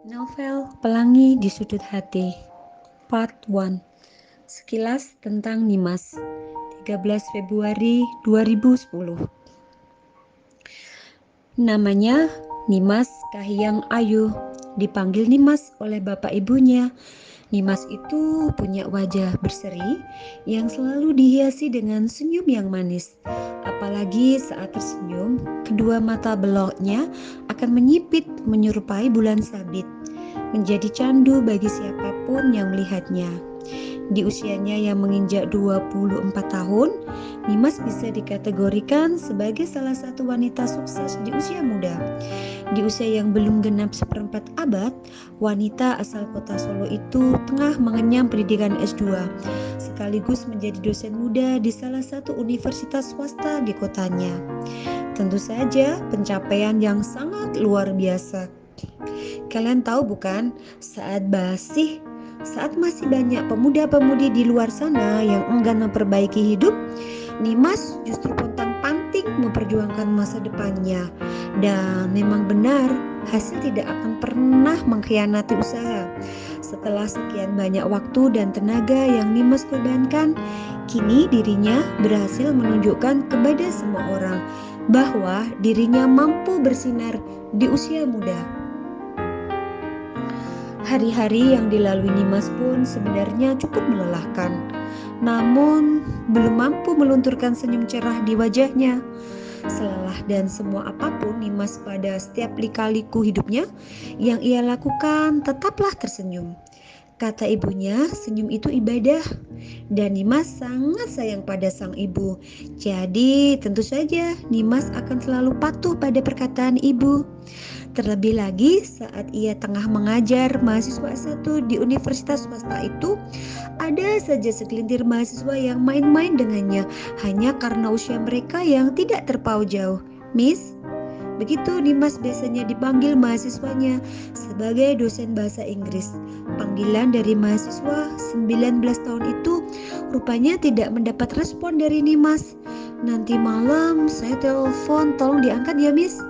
Novel Pelangi di Sudut Hati Part 1. Sekilas tentang Nimas, 13 Februari 2010. Namanya Nimas Kahiyang Ayu, dipanggil Nimas oleh bapak ibunya. Nimas itu punya wajah berseri yang selalu dihiasi dengan senyum yang manis. Apalagi saat tersenyum, kedua mata beloknya akan menyipit menyerupai bulan sabit, menjadi candu bagi siapapun yang melihatnya. Di usianya yang menginjak 24 tahun, Nimas bisa dikategorikan sebagai salah satu wanita sukses di usia muda. Di usia yang belum genap seperempat abad, wanita asal kota Solo itu tengah mengenyam pendidikan S2, sekaligus menjadi dosen muda di salah satu universitas swasta di kotanya. Tentu saja pencapaian yang sangat luar biasa. Kalian tahu bukan, saat masih banyak pemuda-pemudi di luar sana yang enggan memperbaiki hidup, Nimas justru pontang-panting memperjuangkan masa depannya. Dan memang benar, hasil tidak akan pernah mengkhianati usaha. Setelah sekian banyak waktu dan tenaga yang Nimas korbankan, kini dirinya berhasil menunjukkan kepada semua orang bahwa dirinya mampu bersinar di usia muda. Hari-hari yang dilalui Nimas pun sebenarnya cukup melelahkan, namun belum mampu melunturkan senyum cerah di wajahnya. Selelah dan semua apapun Nimas pada setiap lika-liku hidupnya yang ia lakukan tetaplah tersenyum. Kata ibunya, senyum itu ibadah, dan Nimas sangat sayang pada sang ibu. Jadi tentu saja Nimas akan selalu patuh pada perkataan ibu. Terlebih lagi saat ia tengah mengajar mahasiswa S1 di universitas swasta itu, ada saja segelintir mahasiswa yang main-main dengannya hanya karena usia mereka yang tidak terpaut jauh. Miss, begitu Dimas biasanya dipanggil mahasiswanya sebagai dosen bahasa Inggris. Panggilan dari mahasiswa 19 tahun itu rupanya tidak mendapat respon dari Nimas. Nanti malam saya telepon, tolong diangkat ya Miss.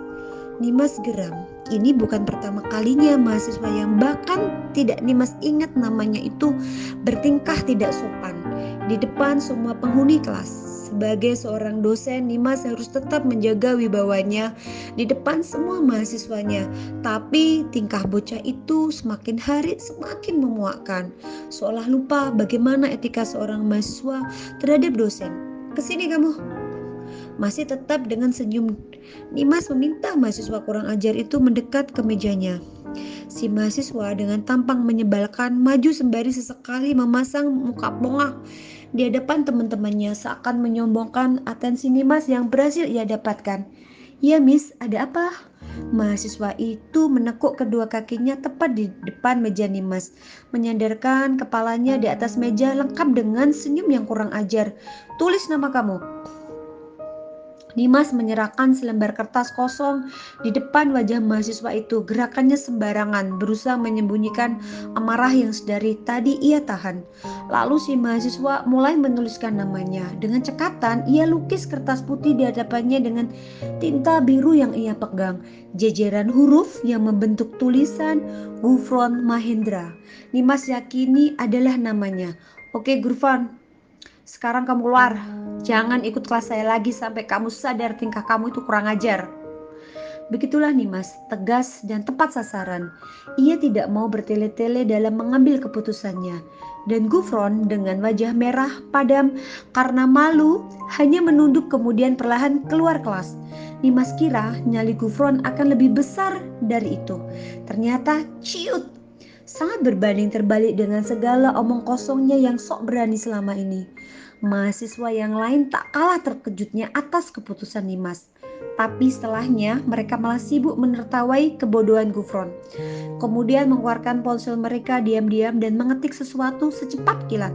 Nimas geram. Ini bukan pertama kalinya mahasiswa yang bahkan tidak Nimas ingat namanya itu bertingkah tidak sopan di depan semua penghuni kelas. Sebagai seorang dosen, Nimas harus tetap menjaga wibawanya di depan semua mahasiswanya. Tapi tingkah bocah itu semakin hari semakin memuakkan, seolah lupa bagaimana etika seorang mahasiswa terhadap dosen. Kesini kamu. Masih tetap dengan senyum, Nimas meminta mahasiswa kurang ajar itu mendekat ke mejanya. Si mahasiswa dengan tampang menyebalkan maju sembari sesekali memasang muka bongah di hadapan teman-temannya seakan menyombongkan atensi Nimas yang berhasil ia dapatkan. Ya Miss, ada apa? Mahasiswa itu menekuk kedua kakinya tepat di depan meja Nimas, menyandarkan kepalanya di atas meja lengkap dengan senyum yang kurang ajar. Tulis nama kamu. Dimas menyerahkan selembar kertas kosong di depan wajah mahasiswa itu. Gerakannya sembarangan, berusaha menyembunyikan amarah yang sedari tadi ia tahan. Lalu si mahasiswa mulai menuliskan namanya. Dengan cekatan, ia lukis kertas putih di hadapannya dengan tinta biru yang ia pegang. Jejeran huruf yang membentuk tulisan Gufron Mahendra. Dimas yakini adalah namanya. Oke Gufron, sekarang kamu keluar. Jangan ikut kelas saya lagi sampai kamu sadar tingkah kamu itu kurang ajar. Begitulah Nimas, tegas dan tepat sasaran. Ia tidak mau bertele-tele dalam mengambil keputusannya. Dan Gufron dengan wajah merah padam karena malu hanya menunduk kemudian perlahan keluar kelas. Nimas kira nyali Gufron akan lebih besar dari itu. Ternyata ciut. Sangat berbanding terbalik dengan segala omong kosongnya yang sok berani selama ini. Mahasiswa yang lain tak kalah terkejutnya atas keputusan Nimas. Tapi setelahnya mereka malah sibuk menertawai kebodohan Gufron. Kemudian mengeluarkan ponsel mereka diam-diam dan mengetik sesuatu secepat kilat.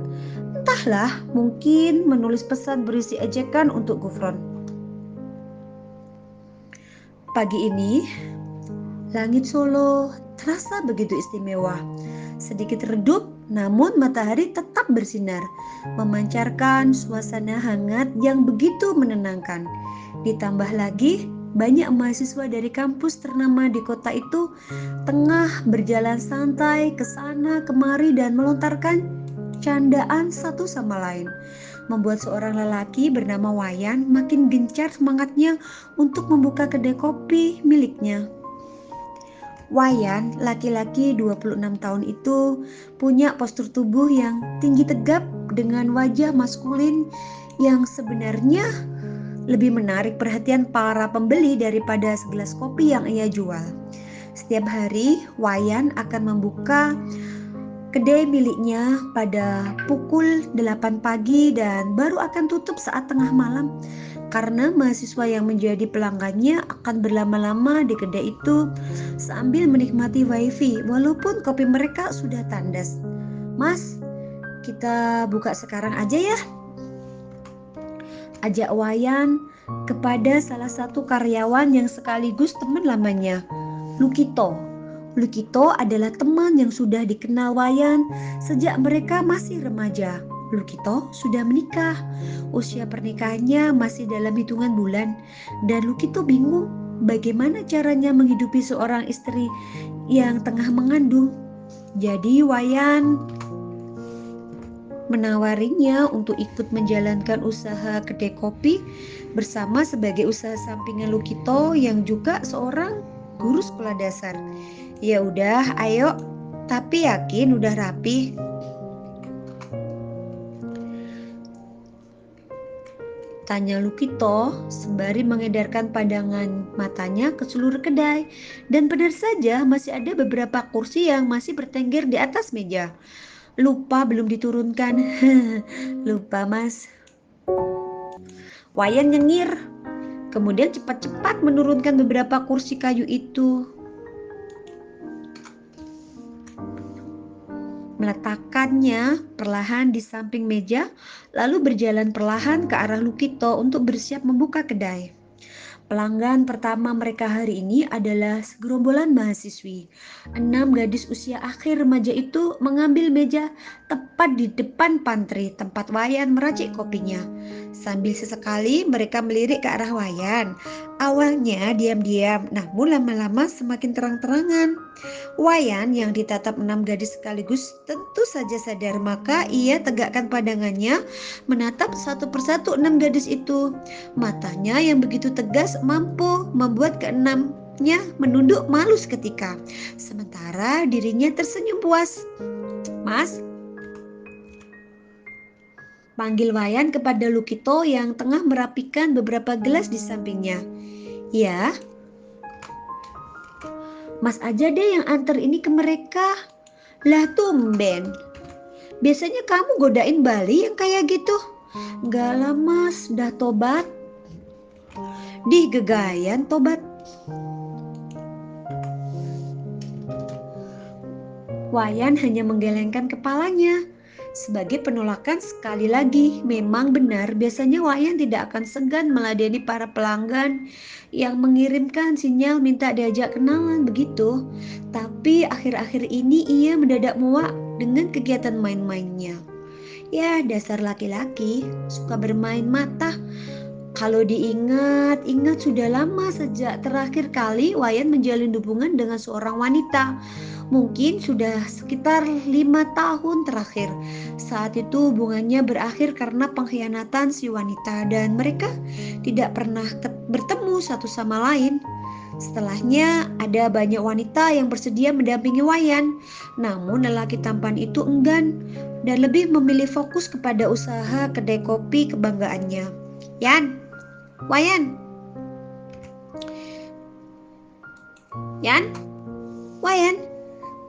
Entahlah, mungkin menulis pesan berisi ejekan untuk Gufron. Pagi ini, langit Solo terasa begitu istimewa. Sedikit redup, namun matahari tetap bersinar, memancarkan suasana hangat yang begitu menenangkan. Ditambah lagi, Banyak mahasiswa dari kampus ternama di kota itu tengah berjalan santai ke sana kemari dan melontarkan candaan satu sama lain, membuat seorang lelaki bernama Wayan makin gencar semangatnya untuk membuka kedai kopi miliknya. Wayan, laki-laki 26 tahun itu, punya postur tubuh yang tinggi tegap dengan wajah maskulin yang sebenarnya lebih menarik perhatian para pembeli daripada segelas kopi yang ia jual. Setiap hari, Wayan akan membuka kedai miliknya pada pukul 8 pagi dan baru akan tutup saat tengah malam. Karena mahasiswa yang menjadi pelanggannya akan berlama-lama di kedai itu sambil menikmati wifi walaupun kopi mereka sudah tandas. Mas, kita buka sekarang aja ya, ajak Wayan kepada salah satu karyawan yang sekaligus teman lamanya, Lukito. Lukito adalah teman yang sudah dikenal Wayan sejak mereka masih remaja. Lukito sudah menikah. Usia pernikahannya masih dalam hitungan bulan dan Lukito bingung bagaimana caranya menghidupi seorang istri yang tengah mengandung. Jadi Wayan menawarinya untuk ikut menjalankan usaha kedai kopi bersama sebagai usaha sampingan Lukito yang juga seorang guru sekolah dasar. Ya udah, ayo. Tapi yakin udah rapi? Tanya Lukito sembari mengedarkan pandangan matanya ke seluruh kedai. Dan benar saja masih ada beberapa kursi yang masih bertengger di atas meja. Lupa belum diturunkan. Lupa mas. Wayan nyengir. Kemudian cepat-cepat menurunkan beberapa kursi kayu itu. Meletakkannya perlahan di samping meja, lalu berjalan perlahan ke arah Lukito untuk bersiap membuka kedai. Pelanggan pertama mereka hari ini adalah segerombolan mahasiswi. 6 gadis usia akhir remaja itu mengambil meja tepat di depan pantry tempat Wayan meracik kopinya. Sambil sesekali mereka melirik ke arah Wayan. Awalnya diam-diam, namun lama-lama semakin terang-terangan. Wayan yang ditatap 6 gadis sekaligus tentu saja sadar, maka ia tegakkan pandangannya menatap satu persatu 6 gadis itu. Matanya yang begitu tegas mampu membuat keenamnya menunduk malu seketika. Sementara dirinya tersenyum puas. Mas, panggil Wayan kepada Lukito yang tengah merapikan beberapa gelas di sampingnya. Ya, Mas aja deh yang antar ini ke mereka. Lah tumben. Biasanya kamu godain Bali yang kayak gitu. Gak lah mas, dah tobat. Dih gegayan tobat. Wayan hanya menggelengkan kepalanya. Sebagai penolakan sekali lagi, memang benar biasanya Wayan tidak akan segan meladeni para pelanggan yang mengirimkan sinyal minta diajak kenalan begitu. Tapi akhir-akhir ini ia mendadak muak dengan kegiatan main-mainnya. Ya, dasar laki-laki, suka bermain mata. Kalau diingat-ingat sudah lama sejak terakhir kali Wayan menjalin hubungan dengan seorang wanita. Mungkin sudah sekitar 5 tahun terakhir. Saat itu hubungannya berakhir karena pengkhianatan si wanita dan mereka tidak pernah bertemu satu sama lain. Setelahnya ada banyak wanita yang bersedia mendampingi Wayan. Namun lelaki tampan itu enggan dan lebih memilih fokus kepada usaha kedai kopi kebanggaannya. Yan, Wayan. Yan, Wayan.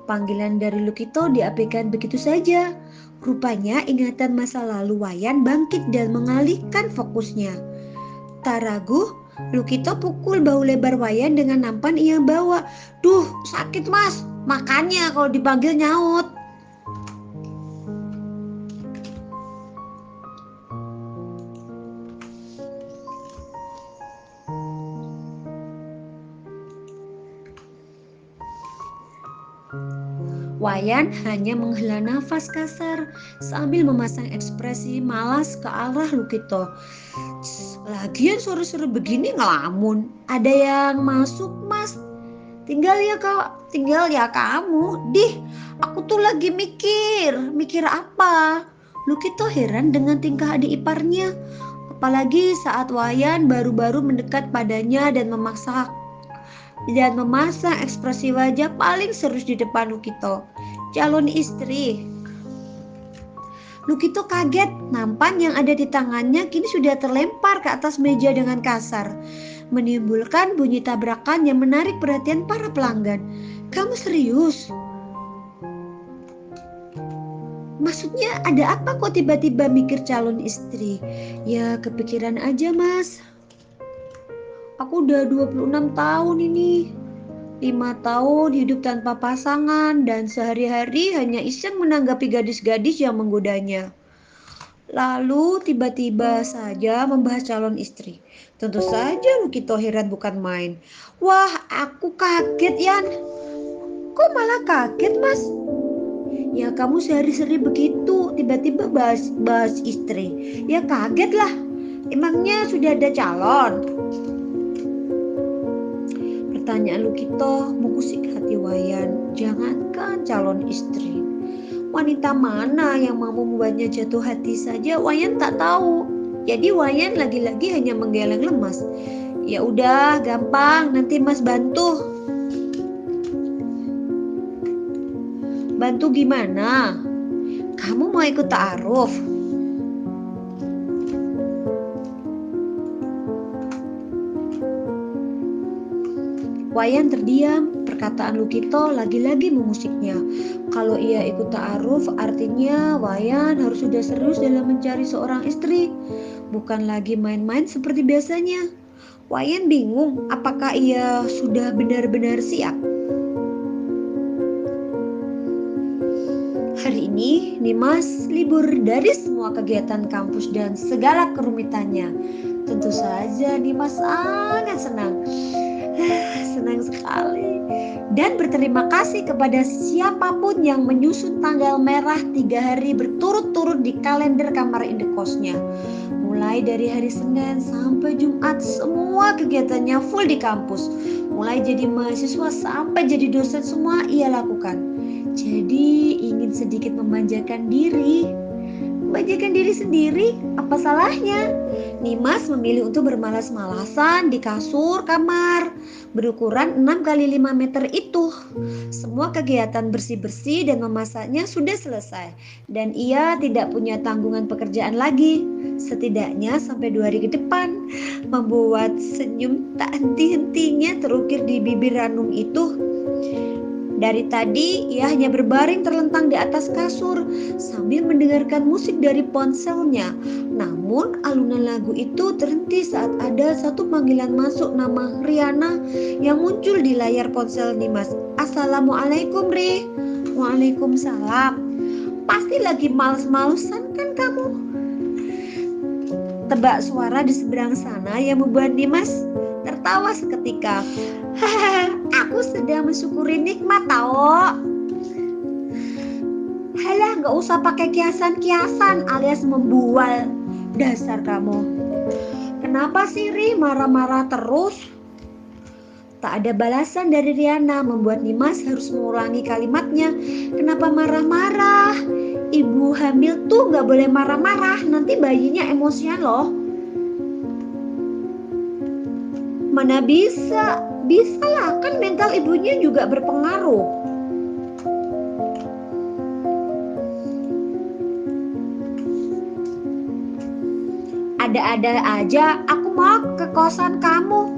Panggilan dari Lukito diabaikan begitu saja. Rupanya ingatan masa lalu Wayan bangkit dan mengalihkan fokusnya. Tak ragu, Lukito pukul bahu lebar Wayan dengan nampan ia bawa. Duh, sakit mas. Makanya kalau dipanggil nyaut. Wayan hanya menghela nafas kasar sambil memasang ekspresi malas ke arah Lukito. Lah Lagian sore-sore begini ngelamun. Ada yang masuk, Mas? Tinggal ya kamu. Dih, aku tuh lagi mikir apa? Lukito heran dengan tingkah adik iparnya. Apalagi saat Wayan baru-baru mendekat padanya dan memasang ekspresi wajah paling serius di depan Lukito. Calon istri. Lukito kaget, nampan yang ada di tangannya kini sudah terlempar ke atas meja dengan kasar, menimbulkan bunyi tabrakan yang menarik perhatian para pelanggan. Kamu serius? Maksudnya ada apa kok tiba-tiba mikir calon istri? Ya kepikiran aja, Mas. Aku udah 26 tahun ini. 5 tahun hidup tanpa pasangan dan sehari-hari hanya iseng menanggapi gadis-gadis yang menggodanya. Lalu tiba-tiba saja membahas calon istri. Tentu saja Lukito heran bukan main. Wah, aku kaget, Yan. Kok malah kaget, Mas? Ya kamu sehari-hari begitu, tiba-tiba bahas istri. Ya kaget lah. Emangnya sudah ada calon? Pertanyaan Lukito mengusik hati Wayan. Jangankan calon istri, wanita mana yang mampu membuatnya jatuh hati saja Wayan tak tahu. Jadi Wayan lagi-lagi hanya menggeleng lemas. Ya udah, gampang, nanti Mas bantu. Bantu gimana? Kamu mau ikut ta'aruf? Wayan terdiam, perkataan Lukito lagi-lagi memusiknya. Kalau ia ikut ta'aruf artinya Wayan harus sudah serius dalam mencari seorang istri, bukan lagi main-main seperti biasanya. Wayan bingung apakah ia sudah benar-benar siap. Hari ini Nimas libur dari semua kegiatan kampus dan segala kerumitannya. Tentu saja Nimas sangat senang sekali dan berterima kasih kepada siapapun yang menyusun tanggal merah 3 hari berturut-turut di kalender kamar indekosnya. Mulai dari hari Senin sampai Jumat semua kegiatannya full di kampus. Mulai jadi mahasiswa sampai jadi dosen semua ia lakukan. Jadi ingin sedikit memanjakan diri sendiri, apa salahnya? Nimas memilih untuk bermalas-malasan di kasur kamar berukuran 6 x 5 meter itu. Semua kegiatan bersih-bersih dan memasaknya sudah selesai dan ia tidak punya tanggungan pekerjaan lagi, setidaknya sampai 2 hari ke depan. Membuat senyum tak henti-hentinya terukir di bibir Ranum itu. Dari tadi ia hanya berbaring terlentang di atas kasur sambil mendengarkan musik dari ponselnya. Namun alunan lagu itu terhenti saat ada satu panggilan masuk nama Riana yang muncul di layar ponsel Nimas. Assalamualaikum, Ri. Waalaikumsalam. Pasti lagi males-malesan kan kamu? Tebak suara di seberang sana yang membuat Nimas tertawa seketika. Hahaha, aku sedang mensyukuri nikmat tau. Halah, gak usah pakai kiasan-kiasan alias membual. Dasar kamu. Kenapa sih Ri marah-marah terus? Tak ada balasan dari Riana membuat Nimas harus mengulangi kalimatnya. Kenapa marah-marah? Ibu hamil tuh gak boleh marah-marah, nanti bayinya emosian loh. Mana bisa? Bisa lah, kan mental ibunya juga berpengaruh. Ada-ada aja, aku mau ke kosan kamu.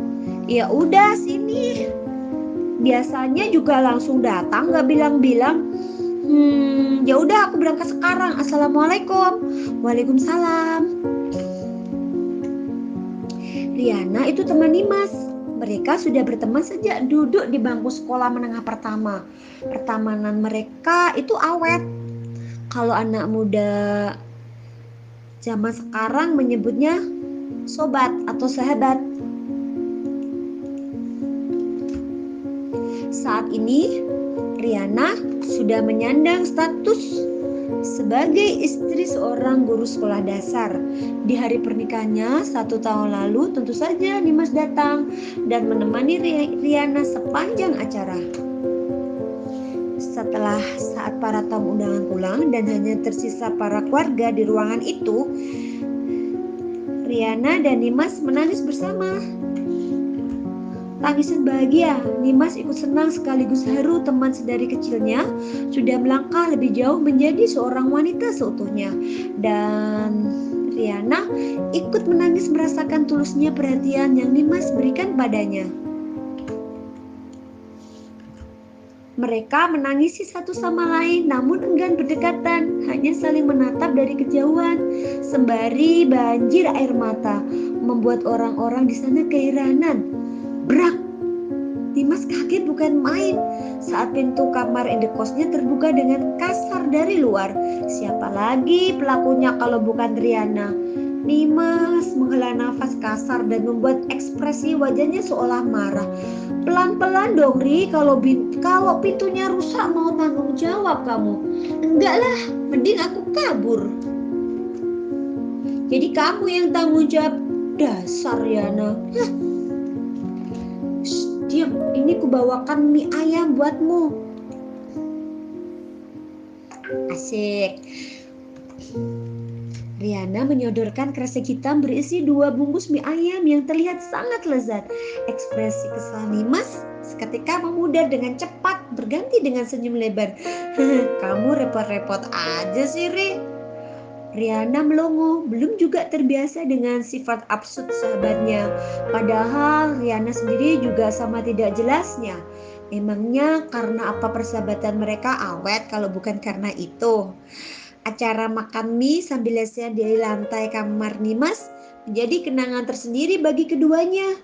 Ya udah sini. Biasanya juga langsung datang, gak bilang-bilang. Ya udah aku berangkat sekarang. Assalamualaikum. Waalaikumsalam. Riana itu teman Nimas. Mereka sudah berteman sejak duduk di bangku sekolah menengah pertama. Pertemanan mereka itu awet. Kalau anak muda zaman sekarang menyebutnya sobat atau sahabat. Saat ini Riana sudah menyandang status sebagai istri seorang guru sekolah dasar. Di hari pernikahannya 1 tahun lalu, tentu saja Nimas datang dan menemani Riana sepanjang acara. Setelah saat para tamu undangan pulang dan hanya tersisa para keluarga di ruangan itu, Riana dan Nimas menangis bersama. Tangisan bahagia, Nimas ikut senang sekaligus haru. Teman sedari kecilnya sudah melangkah lebih jauh menjadi seorang wanita seutuhnya. Dan Riana ikut menangis merasakan tulusnya perhatian yang Nimas berikan padanya. Mereka menangisi satu sama lain namun enggan berdekatan, hanya saling menatap dari kejauhan sembari banjir air mata, membuat orang-orang di sana keheranan. Brak! Dimas kaget bukan main saat pintu kamar indekosnya terbuka dengan kasar dari luar. Siapa lagi pelakunya kalau bukan Riana? Dimas menghela nafas kasar dan membuat ekspresi wajahnya seolah marah. Pelan-pelan dong Ri, kalau pintunya rusak mau tanggung jawab kamu. Enggak lah, mending aku kabur. Jadi kamu yang tanggung jawab. Dasar Riana. Diam, ini kubawakan mie ayam buatmu. Asik. Riana menyodorkan kresek hitam berisi 2 bungkus mie ayam yang terlihat sangat lezat. Ekspresi kesal Nimas seketika memudar dengan cepat berganti dengan senyum lebar. Kamu repot-repot aja sih Ri. Riana melongo, belum juga terbiasa dengan sifat absurd sahabatnya. Padahal Riana sendiri juga sama tidak jelasnya. Memangnya karena apa persahabatan mereka awet kalau bukan karena itu? Acara makan mie sambil lesehan di lantai kamar Nimas menjadi kenangan tersendiri bagi keduanya.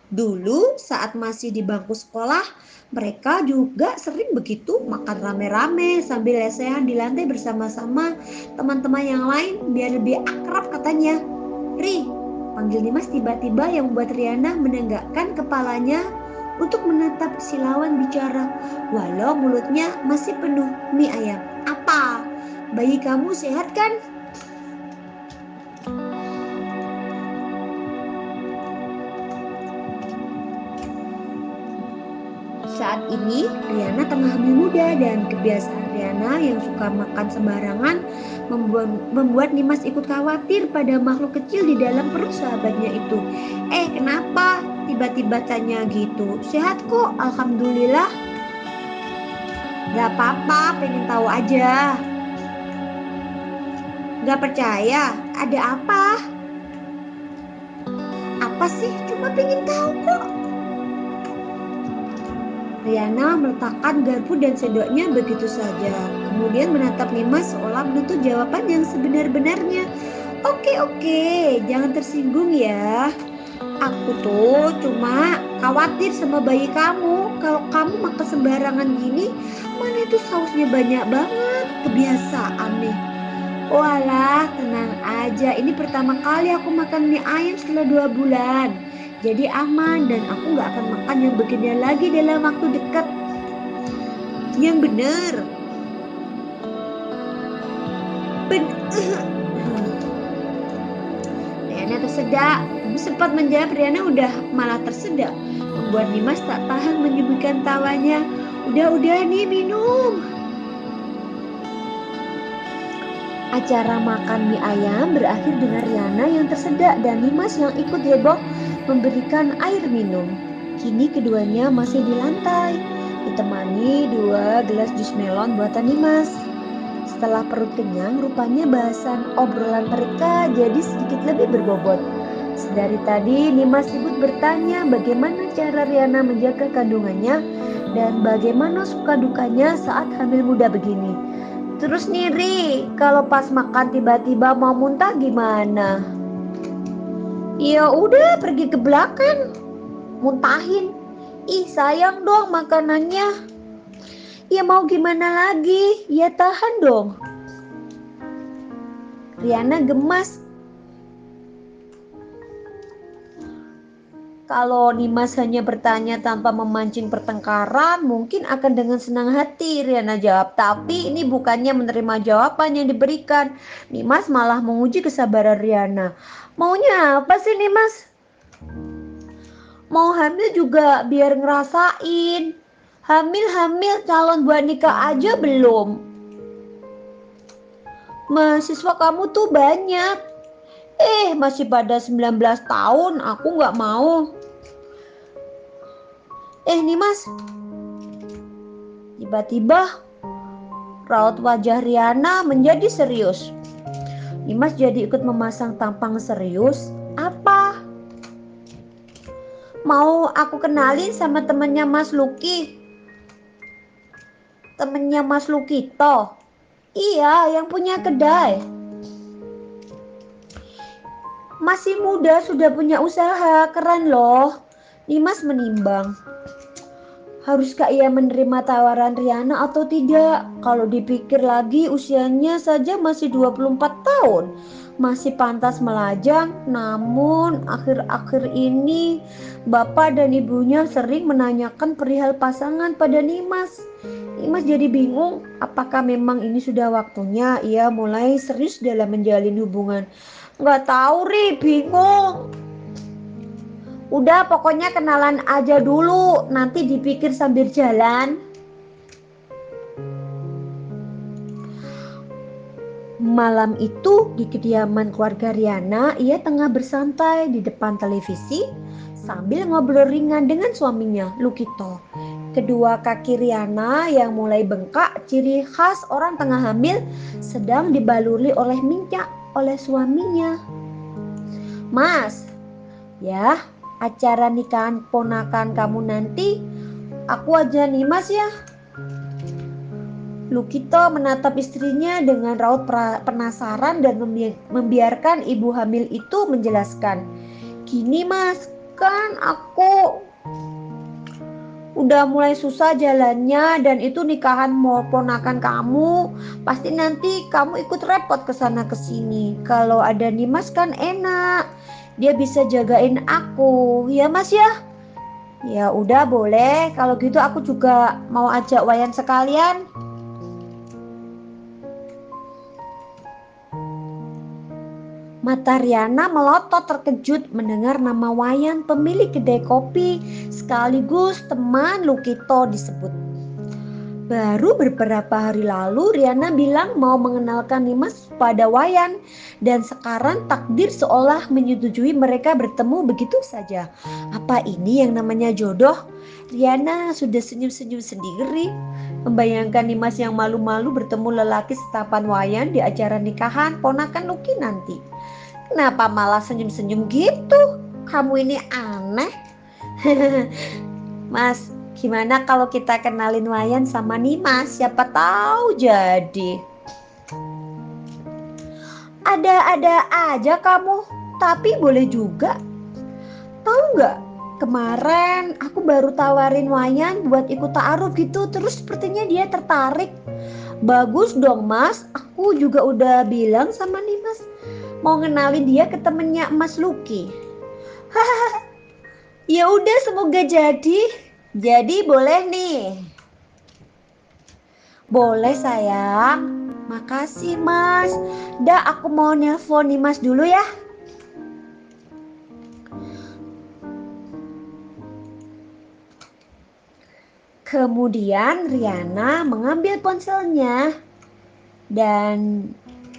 Dulu saat masih di bangku sekolah, mereka juga sering begitu makan rame-rame sambil lesehan di lantai bersama-sama teman-teman yang lain biar lebih akrab katanya. Ri, panggil Nimas tiba-tiba yang membuat Riana menenggakkan kepalanya untuk menatap si lawan bicara walau mulutnya masih penuh mie ayam. Apa? Bayi kamu sehat kan? Saat ini Riana tengah hamil muda dan kebiasaan Riana yang suka makan sembarangan membuat Nimas ikut khawatir pada makhluk kecil di dalam perut sahabatnya itu. Kenapa? Tiba-tiba tanya gitu. Sehat kok, alhamdulillah. Gak apa-apa, pengen tahu aja. Gak percaya? Ada apa? Apa sih? Cuma pengen tahu kok. Riana meletakkan garpu dan sendoknya begitu saja. Kemudian menatap Nimas seolah menuntut jawaban yang sebenar-benarnya. Oke, jangan tersinggung ya. Aku tuh cuma khawatir sama bayi kamu. Kalau kamu makan sembarangan gini, mana itu sausnya banyak banget. Kebiasaan nih. Walah, tenang aja. Ini pertama kali aku makan mie ayam setelah 2 bulan. Jadi aman dan aku gak akan makan yang beginian lagi dalam waktu dekat. Yang bener. Riana tersedak. Sempat menjawab, Riana udah malah tersedak, membuat Nimas tak tahan menyembunyikan tawanya. Udah nih minum. Acara makan mie ayam berakhir dengan Riana yang tersedak dan Nimas yang ikut heboh memberikan air minum. Kini keduanya masih di lantai, ditemani 2 gelas jus melon buatan Nimas. Setelah perut kenyang, rupanya bahasan obrolan mereka jadi sedikit lebih berbobot. Sedari tadi Nimas sibuk bertanya bagaimana cara Riana menjaga kandungannya dan bagaimana suka dukanya saat hamil muda begini. Terus nih Ri, kalau pas makan tiba-tiba mau muntah gimana? Ya udah pergi ke belakang, muntahin. Ih sayang dong makanannya. Ya mau gimana lagi, ya tahan dong. Riana gemas. Kalau Nimas hanya bertanya tanpa memancing pertengkaran, mungkin akan dengan senang hati Riana jawab. Tapi ini bukannya menerima jawaban yang diberikan. Nimas malah menguji kesabaran Riana. Maunya apa sih Nimas? Mau hamil juga biar ngerasain. Hamil-hamil calon buat nikah aja belum. Mahasiswa kamu tuh banyak. Masih pada 19 tahun, aku nggak mau. Nimas, tiba-tiba raut wajah Riana menjadi serius. Nimas jadi ikut memasang tampang serius. Apa? Mau aku kenalin sama temennya Mas Luki? Temennya Mas Luki toh? Iya, yang punya kedai. Masih muda sudah punya usaha, keren loh. Nimas menimbang. Haruskah ia menerima tawaran Riana atau tidak? Kalau dipikir lagi usianya saja masih 24 tahun. Masih pantas melajang, namun akhir-akhir ini bapak dan ibunya sering menanyakan perihal pasangan pada Nimas. Nimas jadi bingung, apakah memang ini sudah waktunya ia mulai serius dalam menjalin hubungan. Nggak tahu Ri, bingung. Udah pokoknya kenalan aja dulu, nanti dipikir sambil jalan. Malam itu di kediaman keluarga Riana, ia tengah bersantai di depan televisi sambil ngobrol ringan dengan suaminya, Lukito. Kedua kaki Riana yang mulai bengkak, ciri khas orang tengah hamil, sedang dibaluri oleh minyak oleh suaminya. Mas, ya acara nikahan ponakan kamu nanti, aku aja Nimas ya. Lukito menatap istrinya dengan raut penasaran dan membiarkan ibu hamil itu menjelaskan. Gini mas, kan aku udah mulai susah jalannya dan itu nikahan mau ponakan kamu, pasti nanti kamu ikut repot kesana kesini. Kalau ada Nimas kan enak, dia bisa jagain aku, ya mas ya. Ya udah boleh, kalau gitu aku juga mau ajak Wayan sekalian. Mata Riana melotot terkejut mendengar nama Wayan, pemilik kedai kopi sekaligus teman Lukito disebut. Baru beberapa hari lalu Riana bilang mau mengenalkan Nimas pada Wayan, dan sekarang takdir seolah menyetujui mereka bertemu begitu saja. Apa ini yang namanya jodoh? Riana sudah senyum-senyum sendiri membayangkan Nimas yang malu-malu bertemu lelaki setapan Wayan di acara nikahan ponakan Luki nanti. Kenapa malah senyum-senyum gitu? Kamu ini aneh. Mas, gimana kalau kita kenalin Wayan sama Nimas? Siapa tahu jadi. Ada-ada aja kamu, tapi boleh juga. Tahu nggak? Kemarin aku baru tawarin Wayan buat ikut ta'aruf gitu, terus sepertinya dia tertarik. Bagus dong mas, aku juga udah bilang sama Nimas mau ngenalin dia ke temennya Mas Luki. Hahaha. Ya udah semoga jadi. Jadi boleh nih. Boleh sayang. Makasih mas. Dah aku mau nelpon Nimas dulu ya. Kemudian Riana mengambil ponselnya dan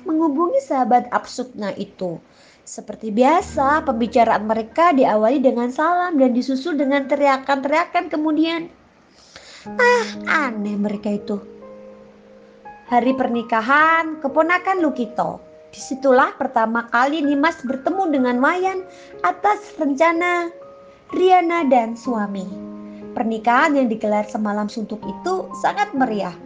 menghubungi sahabat absurdnya itu. Seperti biasa, pembicaraan mereka diawali dengan salam dan disusul dengan teriakan-teriakan kemudian. Aneh mereka itu. Hari pernikahan keponakan Lukito. Disitulah pertama kali Nimas bertemu dengan Wayan atas rencana Riana dan suami. Pernikahan yang digelar semalam suntuk itu sangat meriah.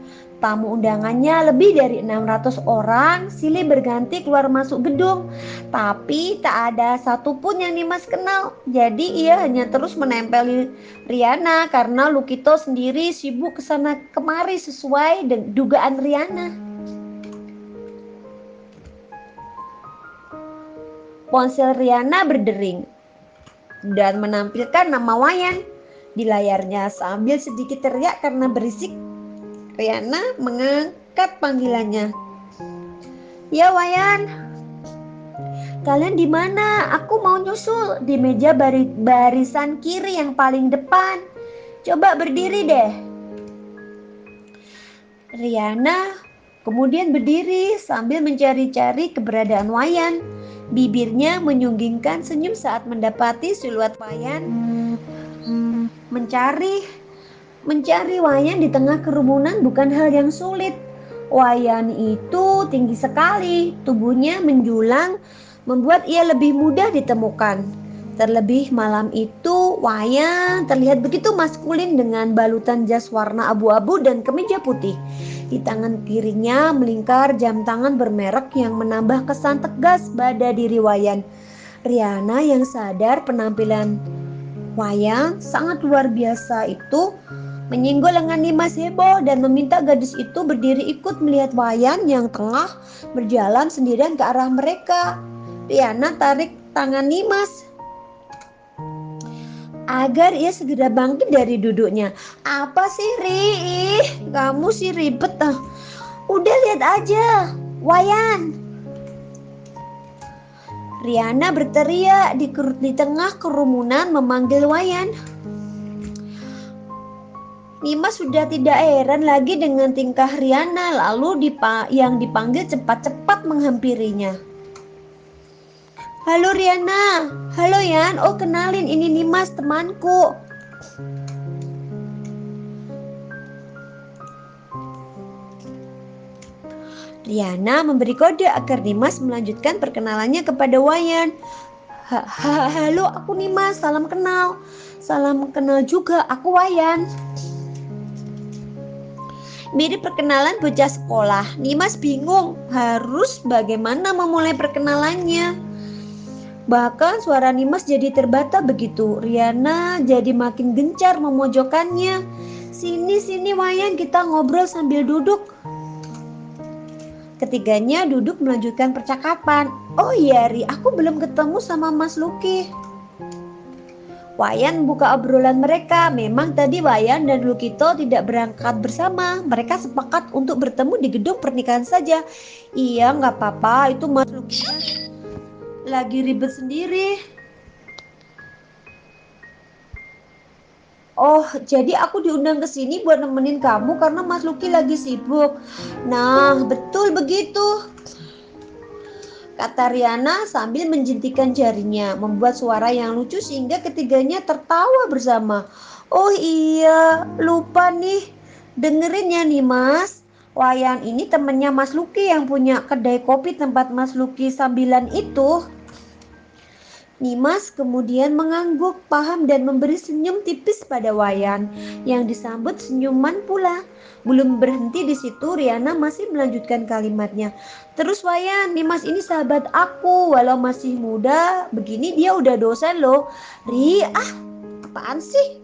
Tamu undangannya lebih dari 600 orang, silih berganti keluar masuk gedung. Tapi tak ada satupun yang Nimas kenal. Jadi ia hanya terus menempeli Riana karena Lukito sendiri sibuk kesana kemari sesuai dugaan Riana. Ponsel Riana berdering. dan menampilkan nama Wayan di layarnya. Sambil sedikit teriak karena berisik, Riana mengangkat panggilannya. "Ya Wayan, kalian di mana? Aku mau nyusul di meja barisan kiri yang paling depan. Coba berdiri deh." Riana kemudian berdiri sambil mencari-cari keberadaan Wayan. Bibirnya menyunggingkan senyum saat mendapati siluet Wayan mencari Wayan di tengah kerumunan bukan hal yang sulit. Wayan itu tinggi sekali, tubuhnya menjulang, membuat ia lebih mudah ditemukan. Terlebih malam itu, Wayan terlihat begitu maskulin dengan balutan jas warna abu-abu dan kemeja putih. Di tangan kirinya melingkar jam tangan bermerek yang menambah kesan tegas pada diri Wayan. Riana yang sadar penampilan Wayan sangat luar biasa itu menyinggol lengan Nimas heboh dan meminta gadis itu berdiri ikut melihat Wayan yang tengah berjalan sendirian ke arah mereka. Riana tarik tangan Nimas agar ia segera bangkit dari duduknya. "Apa sih, Ri? Kamu sih ribet ah. Udah lihat aja, Wayan." Riana berteriak di tengah kerumunan memanggil Wayan. Nimas sudah tidak heran lagi dengan tingkah Riana, lalu yang dipanggil cepat-cepat menghampirinya. "Halo Riana." "Halo Yan, oh kenalin ini Nimas temanku." Riana memberi kode agar Nimas melanjutkan perkenalannya kepada Wayan. Halo, aku Nimas, salam kenal." "Salam kenal juga, aku Wayan." Mirip perkenalan bocah sekolah. Nimas bingung harus bagaimana memulai perkenalannya. Bahkan suara Nimas jadi terbata begitu. Riana jadi makin gencar memojokkannya. Sini Wayan, kita ngobrol sambil duduk." Ketiganya duduk melanjutkan percakapan. "Oh iya Ri, aku belum ketemu sama Mas Luki." Wayan buka obrolan mereka. Memang tadi Wayan dan Lukito tidak berangkat bersama. Mereka sepakat untuk bertemu di gedung pernikahan saja. "Iya, nggak apa-apa. Itu Mas Lukito lagi ribet sendiri." "Oh, jadi aku diundang ke sini buat nemenin kamu karena Mas Luki lagi sibuk." "Nah, betul begitu," kata Riana sambil menjentikan jarinya, membuat suara yang lucu sehingga ketiganya tertawa bersama. "Oh iya, lupa nih. Dengerin ya nih Mas. Wayan ini temennya Mas Luki yang punya kedai kopi tempat Mas Luki sambilan itu." Nimas kemudian mengangguk paham dan memberi senyum tipis pada Wayan yang disambut senyuman pula. Belum berhenti di situ, Riana masih melanjutkan kalimatnya. "Terus Wayan, Nimas ini sahabat aku. Walau masih muda begini dia udah dosen loh." "Ri, apaan sih?"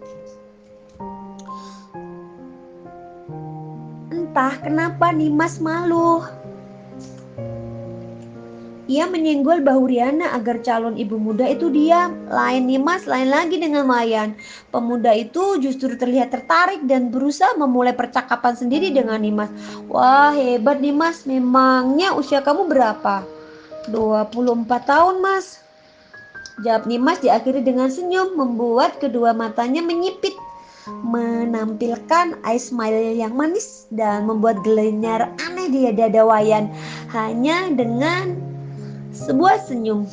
Entah kenapa Nimas malu. Ia menyenggol bahu Riana agar calon ibu muda itu diam. Lain Nimas, lain lagi dengan Wayan. Pemuda itu justru terlihat tertarik dan berusaha memulai percakapan sendiri dengan Nimas. "Wah, hebat Nimas. Memangnya usia kamu berapa?" 24 tahun Mas," jawab Nimas diakhiri dengan senyum, membuat kedua matanya menyipit, menampilkan eye smile yang manis dan membuat gelenyar aneh di dada Wayan hanya dengan sebuah senyum.